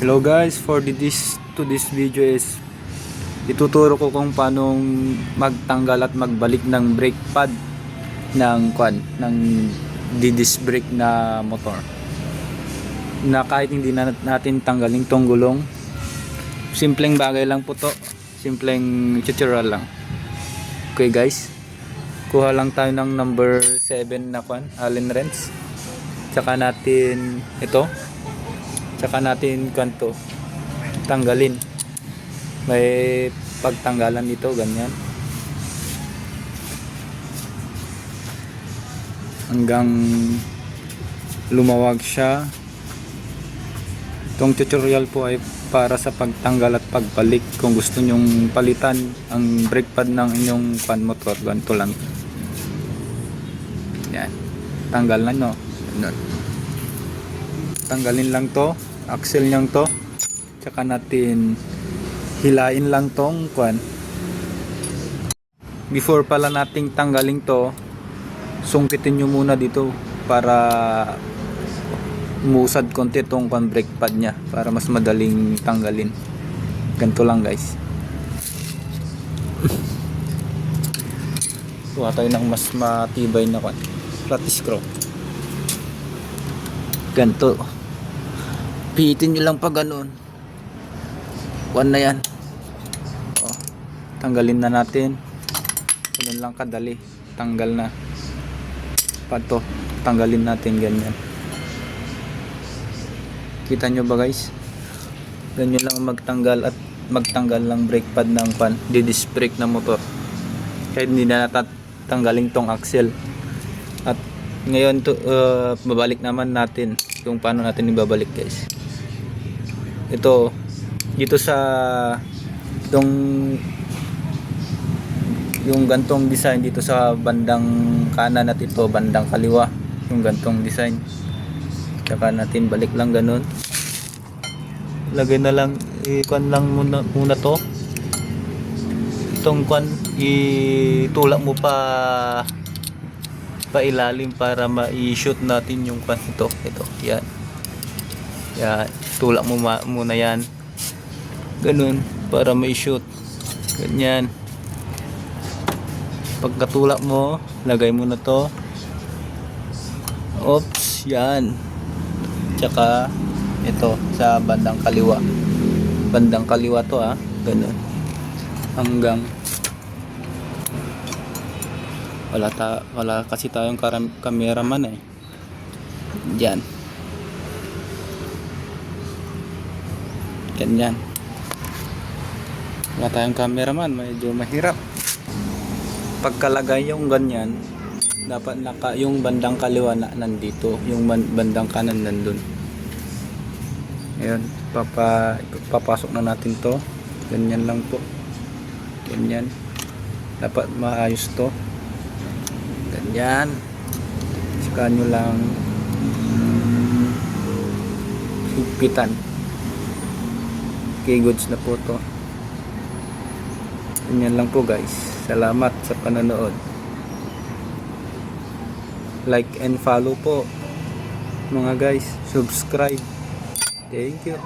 Hello guys, for this video is ituturo ko kung paano magtanggal at magbalik ng brake pad ng disc brake na motor. Na kahit hindi na natin tanggalin tong gulong, simpleng bagay lang po to, simpleng tutorial lang. Okay guys, kuha lang tayo ng number 7 na Allen wrench. Tsaka natin ito. Tsaka natin kanto tanggalin. May pagtanggalan dito ganyan. Hanggang lumawag siya. Itong tutorial po ay para sa pagtanggal at pagbalik. Kung gusto nyong palitan ang brake pad ng inyong motor, ganito lang. Yan. Tanggal na, no? Tanggalin lang to, axle niyang to, tsaka natin hilain lang tong before pala nating tanggalin to, sungkitin nyo muna dito para umusad konti tong brake pad nya para mas madaling tanggalin. Ganito lang guys. Kuha tayo ng mas matibay na flat screw. Ganito. Pihitin nyo lang pa ganun. Na yan. O, tanggalin na natin. Ganun lang kadali. Tanggal na. Pato. Tanggalin natin ganyan. Kita nyo ba guys? Ganyan lang magtanggal at magtanggal lang brake pad ng disc brake na motor. Kahit hindi na natatanggalin tong axle. At ngayon babalik naman natin kung paano natin ibabalik guys. Ito dito sa yung gantong design dito sa bandang kanan at ito bandang kaliwa, yung gantong design. Tsaka natin balik lang ganun. Lagay na lang lang muna to. Itong itulak mo pa ilalim para ma-shoot natin yung ito yan. Yan, tulak mo muna yan. Ganun para ma-shoot. Ganyan. Pagkatulak mo, lagay mo na to. Oops, yan. Tsaka ito sa bandang kaliwa. Bandang kaliwa to ganun. Hanggang wala kasi tayong cameraman Diyan. Ganyan. Wala tayong cameraman, medyo mahirap. Pagkalagay yung ganyan, dapat yung bandang kaliwa na nandito, yung bandang kanan nandun. Ayun, papasok na natin to. Ganyan lang po. Ganyan. Dapat maayos to. Ganyan. Saka nyo lang higpitan. Okay, goods na po to. Ganyan lang po guys. Salamat sa panonood. Like and follow po mga guys. Subscribe. Thank you.